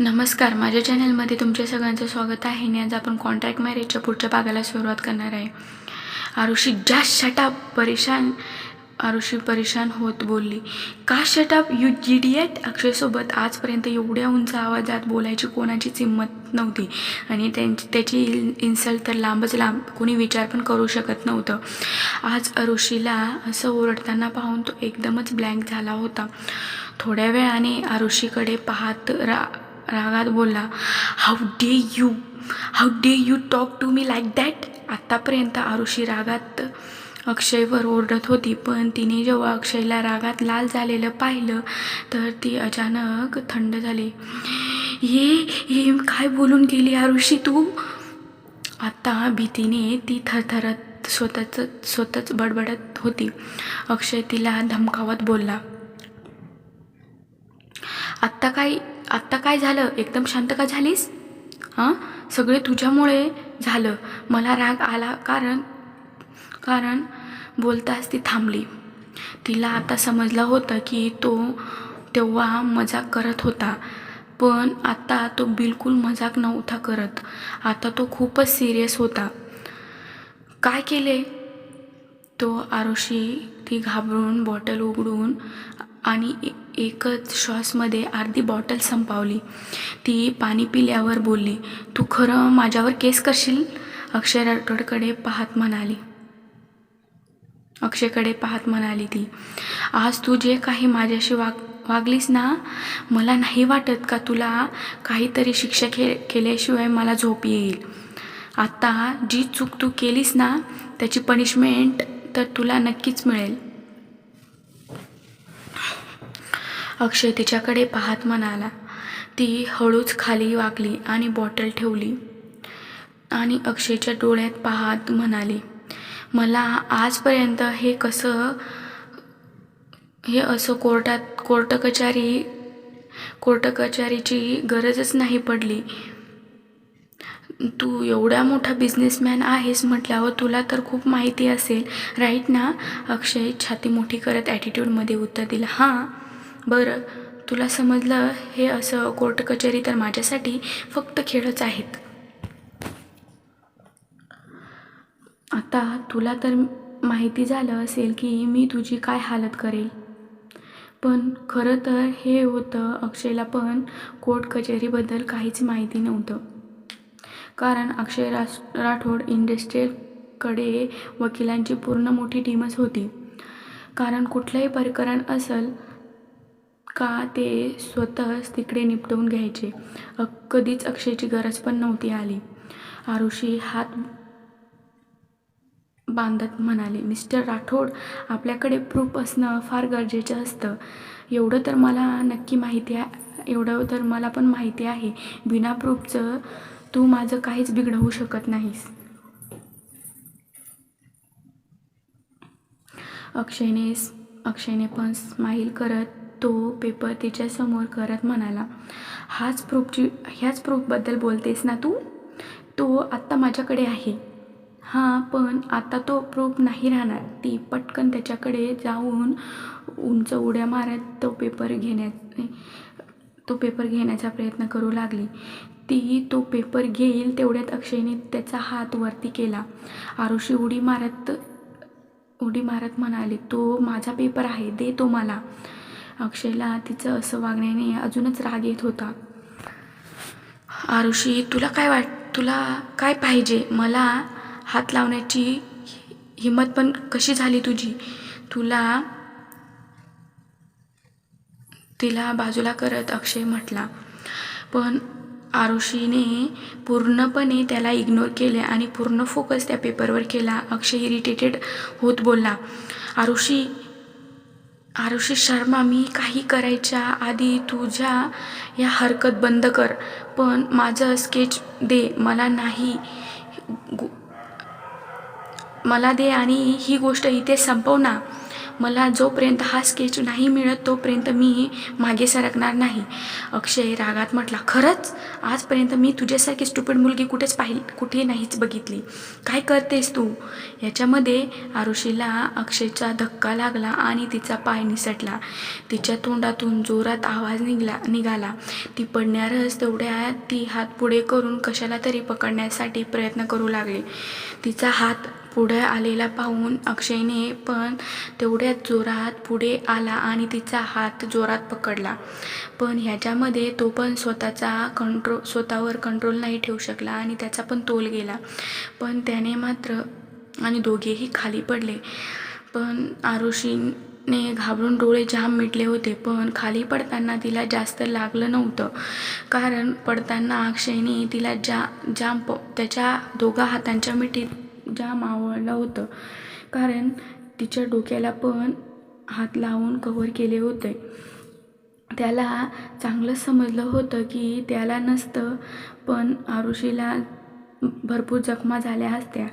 नमस्कार, माझ्या चॅनलमध्ये तुमच्या सगळ्यांचं स्वागत आहे आणि आज आपण कॉन्ट्रॅक्ट मॅरेजच्या पुढच्या भागाला सुरुवात करणार आहे. आरुषी परेशान होत बोलली, का शटअप यू इडियट. अक्षयसोबत आजपर्यंत एवढ्या उंच आवाजात बोलायची कोणाचीच हिंमत नव्हती आणि त्याची इन्सल्ट तर लांबच लांब कोणी विचार पण करू शकत नव्हतं. आज आरुषीला असं ओरडताना पाहून तो एकदमच ब्लँक झाला होता. थोड्या वेळाने आरुषीकडे पाहत रागात बोलला, how do you talk to me like that. आत्तापर्यंत आरुषी रागात अक्षयवर ओरडत होती, पण तिने जेव्हा अक्षयला रागात लाल झालेलं पाहिलं तर ती अचानक थंड झाली. हे काय बोलून गेली आरुषी तू. आता भीतीने ती थरथरत स्वतःच बडबडत होती. अक्षय तिला धमकावत बोलला, आत्ता काय झालं, एकदम शांत का झालीस. सगळे तुझ्यामुळे झालं. मला राग आला कारण बोलताच ती थांबली. तिला आता समजलं होतं की तो तेव्हा मजाक करत होता, पण आता तो बिलकुल मजाक नव्हता करत. आता तो खूपच सिरियस होता. काय केले तो. आरुषी ती घाबरून बॉटल उघडून आणि एकच श्वासमध्ये अर्धी बॉटल संपवली. ती पाणी पिल्यावर बोलली, तू खरं माझ्यावर केस करशील. अक्षयकडे पाहत म्हणाली ती, आज तू जे काही माझ्याशी वागलीस ना, मला नाही वाटत का तुला काहीतरी शिक्षा केल्याशिवाय मला झोप येईल. आता जी चूक तू केलीस ना त्याची पनिशमेंट तर तुला नक्कीच मिळेल. अक्षय तिच्याकडे पाहत म्हणाला. ती हळूच खाली वाकली आणि बॉटल ठेवली आणि अक्षयच्या डोळ्यात पाहत म्हणाली, मला आजपर्यंत हे असं कोर्ट कचेरीची गरजच नाही पडली. तू एवढा मोठा बिझनेसमॅन आहेस म्हटल्यावर तुला तर खूप माहिती असेल, राईट ना. अक्षय छाती मोठी करत ॲटिट्यूडमध्ये उत्तर दिला, हां बरं, तुला समजलं. हे असं कोर्ट कचेरी तर माझ्यासाठी फक्त खेळच आहेत. आता तुला तर माहिती झालं असेल की मी तुझी काय हालत करेल. पण खरं तर हे होतं, अक्षयला पण कोर्ट कचेरीबद्दल काहीच माहिती नव्हतं. कारण अक्षय राठोड इंडस्ट्रीकडे वकिलांची पूर्ण मोठी टीमच होती. कारण कुठलंही प्रकरण असेल का ते स्वतःच तिकडे निपटवून घ्यायचे. कधीच अक्षयची गरज पण नव्हती आली. आरुषी हात बांधत म्हणाली, मिस्टर राठोड, आपल्याकडे प्रूफ असणं फार गरजेचं असतं. एवढं तर मला पण माहिती आहे. बिना प्रूफचं तू माझं काहीच बिघडवू शकत नाहीस. अक्षयने पण स्माईल करत तो पेपर तिच्यासमोर करत म्हणाला, ह्याच प्रूफबद्दल बोलतेस ना तू. तो आत्ता माझ्याकडे आहे. हां, पण आता तो प्रूफ नाही राहणार. ती पटकन त्याच्याकडे जाऊन उंच उड्या मारत तो पेपर घेण्याचा प्रयत्न करू लागली. ती तो पेपर घेईल तेवढ्यात अक्षयने त्याचा हात वरती केला. आरुषी उडी मारत म्हणाली, तो माझा पेपर आहे, दे तो मला. अक्षयला तिचं असं वागण्याने अजूनच राग येत होता. आरुषी, तुला काय पाहिजे. मला हात लावण्याची हिंमत पण कशी झाली तुझी. तिला बाजूला करत अक्षय म्हटला. पण आरुषीने पूर्णपणे त्याला इग्नोर केले आणि पूर्ण फोकस त्या पेपरवर केला. अक्षय इरिटेटेड होत बोलला, आरुषी शर्मा, मी काही करायच्या आधी तुझ्या या हरकत बंद कर. पण माझं स्केच दे मला दे आणि ही गोष्ट इथे संपव ना. मला जोपर्यंत हा स्केच नाही मिळत तोपर्यंत मी मागे सरकणार नाही. अक्षय रागात म्हटला, खरंच? आजपर्यंत मी तुझ्यासारखी स्टुपिड मुलगी कुठे नाहीच बघितली. काय करतेस तू? याच्यामध्ये आरुषीला अक्षयचा धक्का लागला आणि तिचा पाय निसटला. तिच्या तोंडातून जोरात आवाज निघाला. ती पडणारच तेवढ्यात ती हात पुढे करून कशाला तरी पकडण्यासाठी प्रयत्न करू लागली. तिचा हात पुढे आलेला पाहून अक्षयने पण तेवढ्याच जोरात पुढे आला आणि तिचा हात जोरात पकडला. पण ह्याच्यामध्ये तो पण स्वतःवर कंट्रोल नाही ठेवू शकला आणि त्याचा पण तोल गेला. पण त्याने मात्र आणि दोघेही खाली पडले. पण आरुषीने घाबरून डोळे जाम मिटले होते. पण खाली पडताना तिला जास्त लागलं नव्हतं, कारण पडताना अक्षयने तिला त्याच्या दोघा हातांच्या मिठीत जाम आवळलं होतं, कारण तिच्या डोक्याला पण हात लावून कव्हर केले होते. त्याला चांगलं समजलं होतं की त्याला नसतं, पण आरुषीला भरपूर जखमा झाल्या असत्या,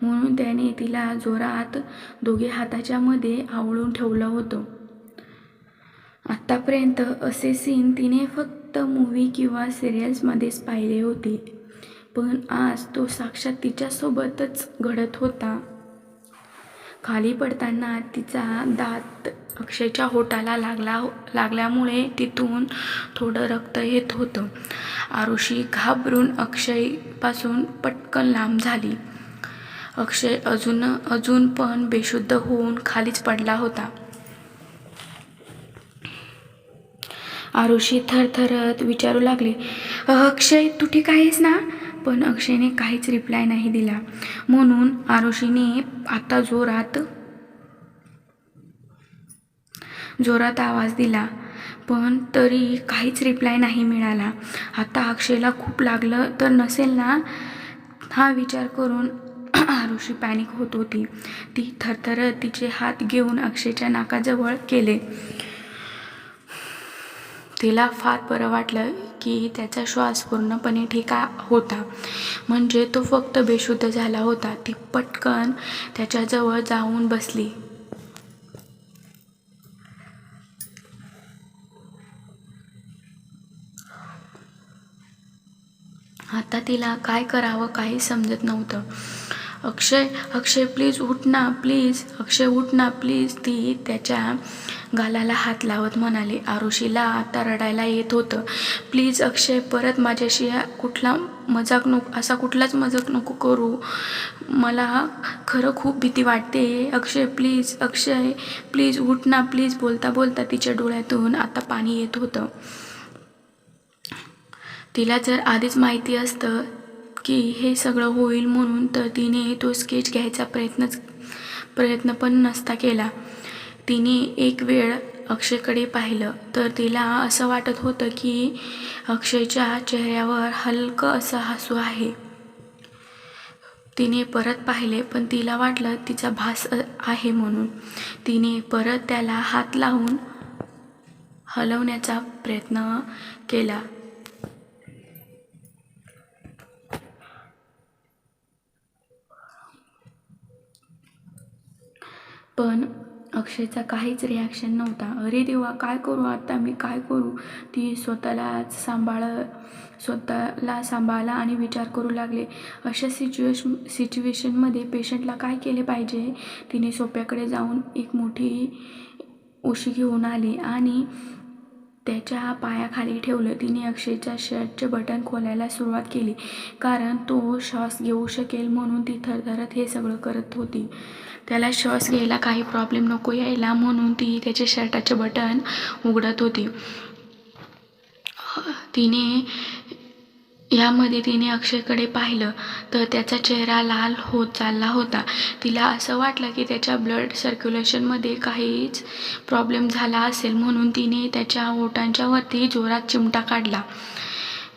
म्हणून त्याने तिला जोरात दोघे हाताच्या मध्ये आवळून ठेवलं होतं. आत्तापर्यंत असे सीन तिने फक्त मूव्ही किंवा सिरियल्समध्येच पाहिले होते, पण आज तो साक्षात तिच्यासोबतच घडत होता. खाली पडताना तिचा दात अक्षयच्या होठाला लागल्यामुळे तिथून थोडं रक्त येत होतं. आरुषी घाबरून अक्षयपासून पटकन लांब झाली. अक्षय अजून पण बेशुद्ध होऊन खालीच पडला होता. आरुषी थरथरत विचारू लागली, अक्षय तू ठीक आहेस ना? पण अक्षयने काहीच रिप्लाय नाही दिला. म्हणून आरुषीने आता जोरात आवाज दिला, पण तरी काहीच रिप्लाय नाही मिळाला. आता अक्षयला खूप लागलं तर नसेल ना, हा विचार करून आरुषी पॅनिक होत होती. ती थरथरत तिचे हात घेऊन अक्षयच्या नाकाजवळ केले. तिला फार बरं वाटलं की त्याचा श्वास पूर्णपणे ठीक होता, म्हणजे तो फक्त बेशुद्ध झाला होता. ती पटकन त्याच्याजवळ जाऊन बसली. आता तिला काय करावं काही समजत नव्हतं. अक्षय प्लीज उठ ना, प्लीज अक्षय उठ ना प्लीज, ती त्याच्या गालाला हात लावत म्हणाली. आरुषीला आता रडायला येत होतं. प्लीज अक्षय, परत माझ्याशी कुठलाच मजाक नको करू, मला खरं खूप भीती वाटते. अक्षय प्लीज उठ ना प्लीज. बोलता बोलता तिच्या डोळ्यातून आता पाणी येत होतं. तिला जर आधीच माहिती असतं की हे सगळं होईल म्हणून तर तिने तो स्केच घ्यायचा प्रयत्न पण नसता केला. तिने एक वेळ अक्षयकडे पाहिलं तर तिला असं वाटत होतं की अक्षयच्या चेहऱ्यावर हलकं असं हसू आहे. तिने परत पाहिले पण तिला वाटलं तिचा भास आहे, म्हणून तिने परत त्याला हात लावून हलवण्याचा प्रयत्न केला. पण अक्षयचा काहीच रिॲक्शन नव्हता. अरे देवा, काय करू आता मी, काय करू? ती स्वतःला सांभाळला आणि विचार करू लागले, अशा सिच्युएशनमध्ये पेशंटला काय केले पाहिजे. तिने सोफ्याकडे जाऊन एक मोठी उशी घेऊन आली आणि त्याच्या पायाखाली ठेवलं. तिने अक्षयच्या शर्टचे बटन खोलायला सुरुवात केली, कारण तो श्वास घेऊ शकेल म्हणून ती थरथरत हे सगळं करत होती. त्याला श्वास घ्यायला काही प्रॉब्लेम नको यायला म्हणून ती त्याचे शर्टाचे बटन उघडत होती. यामध्ये तिने अक्षयकडे पाहिलं तर त्याचा चेहरा लाल होत चालला होता. तिला असं वाटलं की त्याच्या ब्लड सर्क्युलेशनमध्ये काहीच प्रॉब्लेम झाला असेल, म्हणून तिने त्याच्या ओठांच्या वरती जोरात चिमटा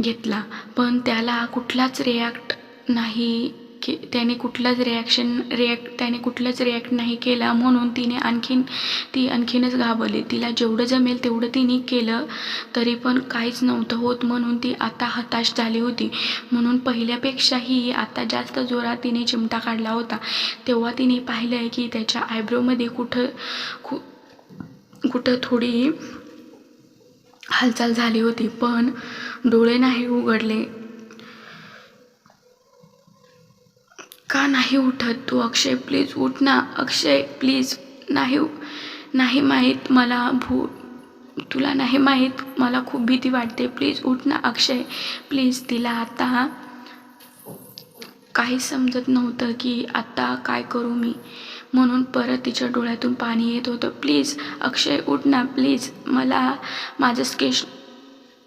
घेतला. पण त्याला कुठलाच रिॲक्ट नाही त्याने कुठलाच रिॲक्ट नाही केला, म्हणून ती आणखीनच घाबरली. तिला जेवढं जमेल तेवढं तिने केलं, तरी पण काहीच नव्हतं होत, म्हणून ती आता हताश झाली होती. म्हणून पहिल्यापेक्षाही आता जास्त जोरात तिने चिमटा काढला होता. तेव्हा तिने पाहिलं की त्याच्या आयब्रोमध्ये कुठं थोडी हालचाल झाली होती, पण डोळे नाही उघडले. का नाही उठत तू? अक्षय प्लीज उठ ना. अक्षय प्लीज. नाही माहीत मला तुला नाही माहीत मला खूप भीती वाटते. प्लीज उठ ना अक्षय प्लीज. तिला आता काही समजत नव्हतं की आता काय करू मी, म्हणून परत तिच्या डोळ्यातून पाणी येत होतं. प्लीज अक्षय उठ ना प्लीज. माझं केस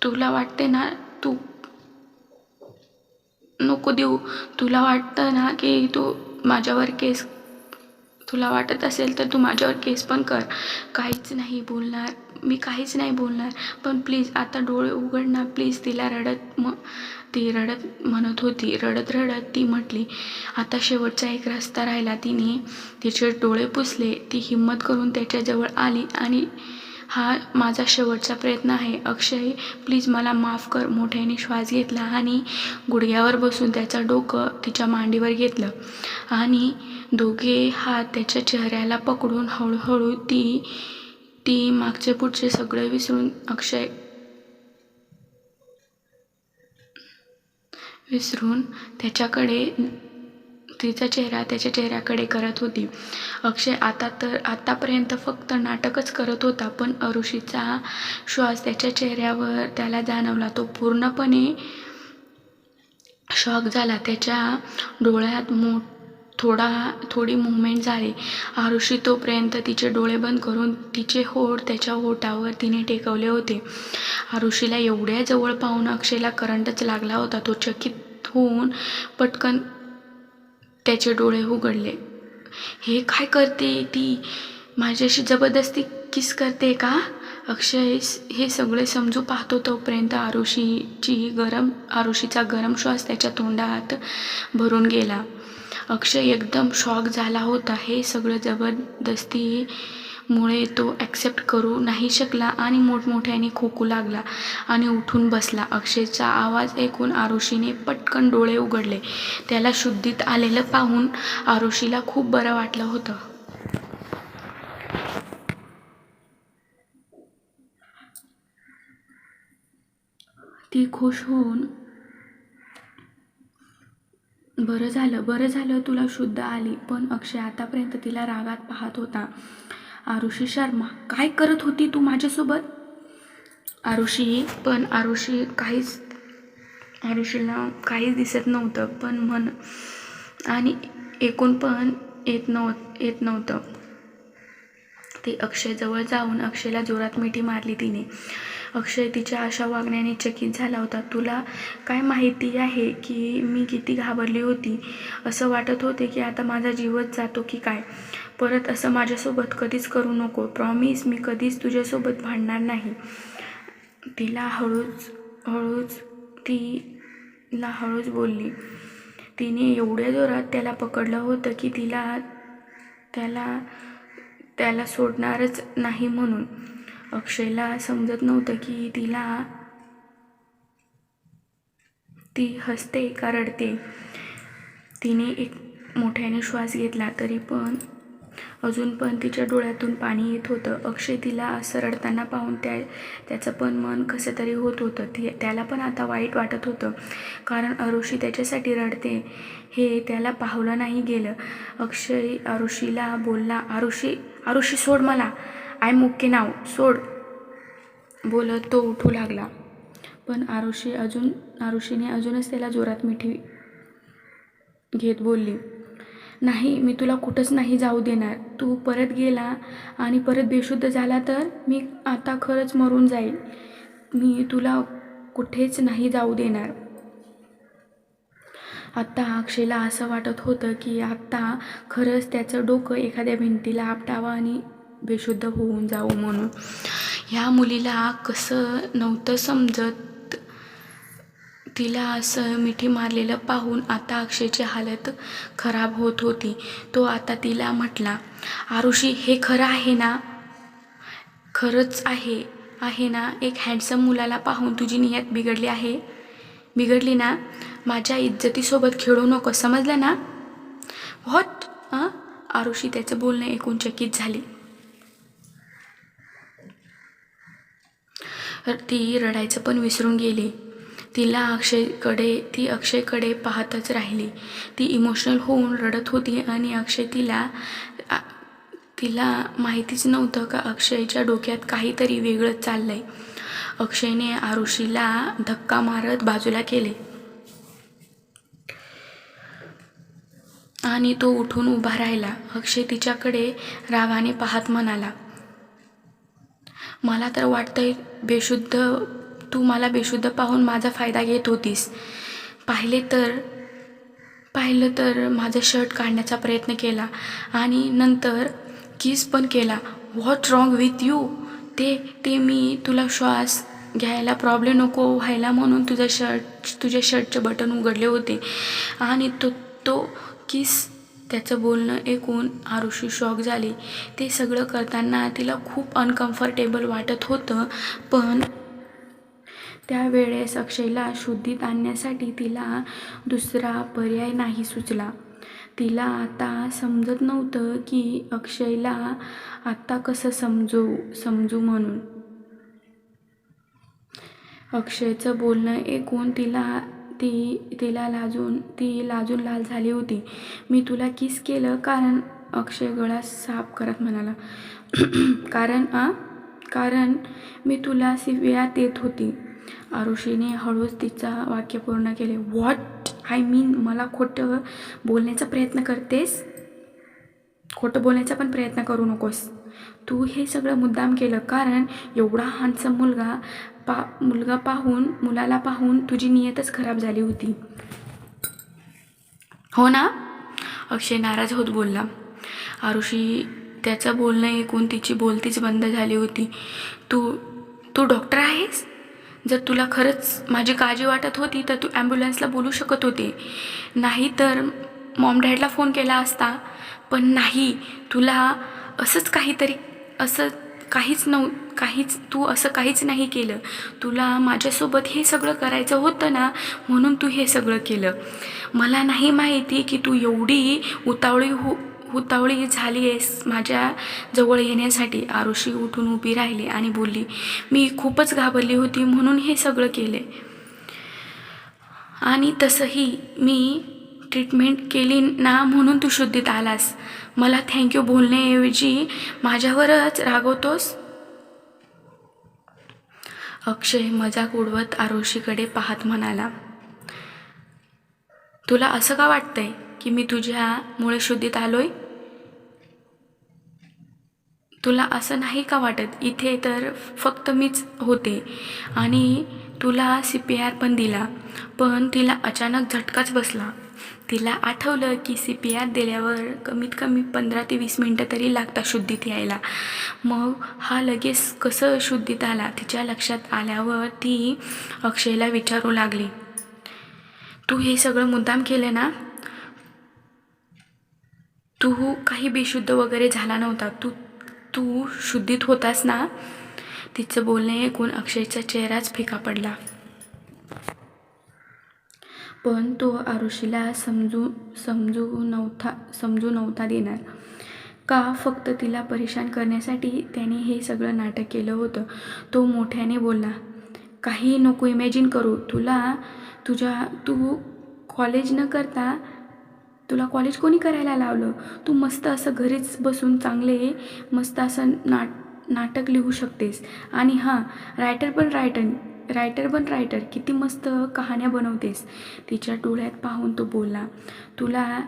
तुला वाटते ना, तू नको देऊ. तुला वाटतं ना की तुला वाटत असेल तर तू माझ्यावर केस पण कर. मी काहीच नाही बोलणार, पण प्लीज आता डोळे उघड ना प्लीज. ती रडत म्हणत होती. रडत ती म्हटली, आता शेवटचा एक रस्ता राहिला. तिने तिचे डोळे पुसले. ती हिम्मत करून त्याच्याजवळ आली आणि हा माझा शेवटचा प्रयत्न आहे. अक्षय प्लीज मला माफ कर. मोठ्याने श्वास घेतला आणि गुडघ्यावर बसून त्याचं डोकं तिच्या मांडीवर घेतलं आणि दोघे हात त्याच्या चेहऱ्याला पकडून हळूहळू ती मागचे पुढचे सगळे विसरून त्याच्याकडे तिचा चेहरा त्याच्या चेहऱ्याकडे करत होती. अक्षय आतापर्यंत फक्त नाटकच करत होता, पण अरुषीचा श्वास त्याच्या चेहऱ्यावर त्याला जाणवला. तो पूर्णपणे शॉक झाला. त्याच्या डोळ्यात थोडी मुवमेंट झाली. आरुषी तोपर्यंत तिचे डोळे बंद करून तिचे होठ त्याच्या होठावर तिने टेकवले होते. आरुषीला एवढ्या जवळ पाहून अक्षयला करंटच लागला होता. तो चकित होऊन पटकन त्याचे डोळे उघडले. हे काय करते ती? माझ्याशी जबरदस्ती किस करते का? अक्षय हे सगळे समजू पाहतो तोपर्यंत आरुषीचा गरम श्वास त्याच्या तोंडात भरून गेला. अक्षय एकदम शॉक झाला होता. हे सगळं जबरदस्तीमुळे तो ॲक्सेप्ट करू नाही शकला आणि मोठमोठ्याने खोकू लागला आणि उठून बसला. अक्षयचा आवाज ऐकून आरुषीने पटकन डोळे उघडले. त्याला शुद्धीत आलेलं पाहून आरुषीला खूप बरं वाटलं होतं. ती खुश होऊन, बरं झालं तुला शुद्ध आली. पण अक्षय आतापर्यंत तिला रागात पाहत होता. आरुषी शर्मा, काय करत होती तू माझ्यासोबत? आरुषीला काहीच दिसत नव्हतं, पण मन आणि ऐकून पण येत नव्हतं. ती अक्षयजवळ जाऊन अक्षयला जोरात मिठी मारली तिने. अक्षय तिच्या अशा वागण्याने चकित झाला होता. तुला काय माहिती आहे की मी किती घाबरली होती? असं वाटत होते की आता माझा जीवच जातो की काय. परत असं माझ्यासोबत कधीच करू नको. प्रॉमिस, मी कधीच तुझ्यासोबत भांडणार नाही. तिला हळूच बोलली. तिने एवढ्या जोरात त्याला पकडलं होतं की त्याला सोडणारच नाही म्हणून. अक्षयला समजत नव्हतं की ती हसते का रडते. तिने एक मोठ्याने श्वास घेतला, तरी पण अजून पण तिच्या डोळ्यातून पाणी येत होतं. अक्षय तिला असं रडताना पाहून त्याचं पण मन कसं तरी होत होतं. त्याला पण आता वाईट वाटत होतं, कारण अरुषी त्याच्यासाठी रडते हे त्याला पाहलं नाही गेलं. अक्षय आरुषीला बोलला, आरुषी सोड मला, आय एम ओके नाव, सोड. बोलत तो उठू लागला, पण आरुषीने अजूनच त्याला जोरात मिठी घेत बोलली, नाही, मी तुला कुठंच नाही जाऊ देणार. तू परत गेला आणि परत बेशुद्ध झाला तर मी आता खरंच मरून जाईल. मी तुला कुठेच नाही जाऊ देणार. आत्ता अक्षयला असं वाटत होतं की आत्ता खरंच त्याचं डोकं एखाद्या भिंतीला आपटावं आणि बेशुद्ध होऊन जाऊ म्हणून. ह्या मुलीला कसं नव्हतं समजत तिला असं मिठी मारलेलं पाहून आता अक्षयची हालत खराब होत होती. तो आता तिला म्हटला, आरुषी हे खरं आहे ना? खरंच आहे ना? एक हँडसम मुलाला पाहून तुझी नियत बिघडली ना? माझ्या इज्जतीसोबत खेळू नको, समजलं ना? व्हॉट? आरुषी त्याचं बोलणं ऐकून चकित झाली. ती रडायचं पण विसरून गेली. ती अक्षयकडे पाहतच राहिली. ती इमोशनल होऊन रडत होती आणि अक्षय तिला माहितीच नव्हतं का अक्षयच्या डोक्यात काहीतरी वेगळंच चाललंय. अक्षयने आरुषीला धक्का मारत बाजूला केले आणि तो उठून उभा राहिला. अक्षय तिच्याकडे रागाने पाहत म्हणाला, मला तर वाटतंय तू मला बेशुद्ध पाहून माझा फायदा घेत होतीस. पाहिलं तर माझं शर्ट काढण्याचा प्रयत्न केला आणि नंतर किस पण केला. What wrong with you? ते मी तुला श्वास घ्यायला प्रॉब्लेम नको व्हायला म्हणून तुझ्या शर्टचे बटन उघडले होते आणि तो किस. त्याचं बोलणं ऐकून आरुषी शॉक झाली. ते सगळं करताना तिला खूप अनकम्फर्टेबल वाटत होतं, पण त्यावेळेस अक्षयला शुद्धीत आणण्यासाठी तिला दुसरा पर्याय नाही सुचला. तिला आता समजत नव्हतं की अक्षयला आत्ता कसं समजू म्हणून. अक्षयचं बोलणं ऐकून ती लाजून लाल झाली होती. मी तुला किस केलं कारण? अक्षय गळा साफ करत म्हणाला. कारण मी तुला शिव्या देत होती. आरुषीने हळूच तिचा वाक्य पूर्ण केले. व्हॉट? आय मीन मला खोटं बोलण्याचा पण प्रयत्न करू नकोस. तू हे सगळं मुद्दाम केलं कारण एवढा हँडसम मुलाला पाहून तुझी नियतच खराब झाली होती, हो ना? अक्षय नाराज होत बोलला. आरुषी त्याचं बोलणं ऐकून तिची बोलतीच बंद झाली होती. तू डॉक्टर आहेस? जर तुला खरंच माझी काळजी वाटत होती तर तू ॲम्ब्युलन्सला बोलू शकत होते, नाही तर मॉम डॅडला फोन केला असता. पण नाही, तुला तू असं काहीच नाही केलं. तुला माझ्यासोबत हे सगळं करायचं होतं ना, म्हणून तू हे सगळं केलं. मला नाही माहिती की तू एवढी उतावळी झाली आहेस माझ्या जवळ येण्यासाठी. आरुषी उठून उभी राहिली आणि बोलली, मी खूपच घाबरली होती म्हणून हे सगळं केले. आणि तसंही मी ट्रीटमेंट केली ना म्हणून तू शुद्धीत आलास. मला थँक्यू बोलण्याऐवजी माझ्यावरच रागवतोस. अक्षय मजाक उडवत आरुषीकडे पाहत म्हणाला, तुला असं का वाटतंय की मी तुझ्यामुळे शुद्धीत आलोय? तुला असं नाही का वाटत? इथे तर फक्त मीच होते आणि तुला CPR पण दिला. पण तिला अचानक झटकाच बसला. तिला आठवलं की CPR दिल्यावर कमीत कमी 15 ते 20 मिनटं तरी लागतात शुद्धीत यायला. मग हा लगेच कसं शुद्धीत आला? तिच्या लक्षात आल्यावर ती अक्षयला विचारू लागली, तू हे सगळं मुद्दाम केलं ना? तू काही बेशुद्ध वगैरे झाला नव्हता. तू शुद्धीत होतास ना? तिचं बोलणे ऐकून अक्षयचा चेहराच फिका पडला. पण तो आरुषीला समजू नव्हता देणार. का फक्त तिला परेशान करण्यासाठी त्याने हे सगळं नाटक केलं होतं. तो मोठ्याने बोलला, काही नको इमॅजिन करू. तू कॉलेज न करता तुला कॉलेज कोणी करायला लावलं? तू मस्त असं घरीच बसून चांगले मस्त असं नाटक लिहू शकतेस. आणि हां, रायटर पण रायटर किती मस्त कहाण्या बनवतेस. तिच्या डोळ्यात पाहून तो बोलला, तुला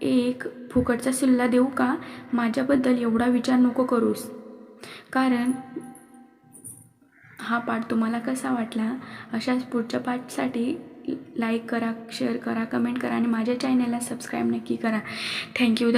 एक फुकटचा सल्ला देऊ का? माझ्याबद्दल एवढा विचार नको करूस. कारण हा पाठ तुम्हाला कसा वाटला? अशाच पुढच्या पाठसाठी लाईक करा, शेअर करा, कमेंट करा आणि माझ्या चॅनलला सबस्क्राईब नक्की करा. थँक्यू.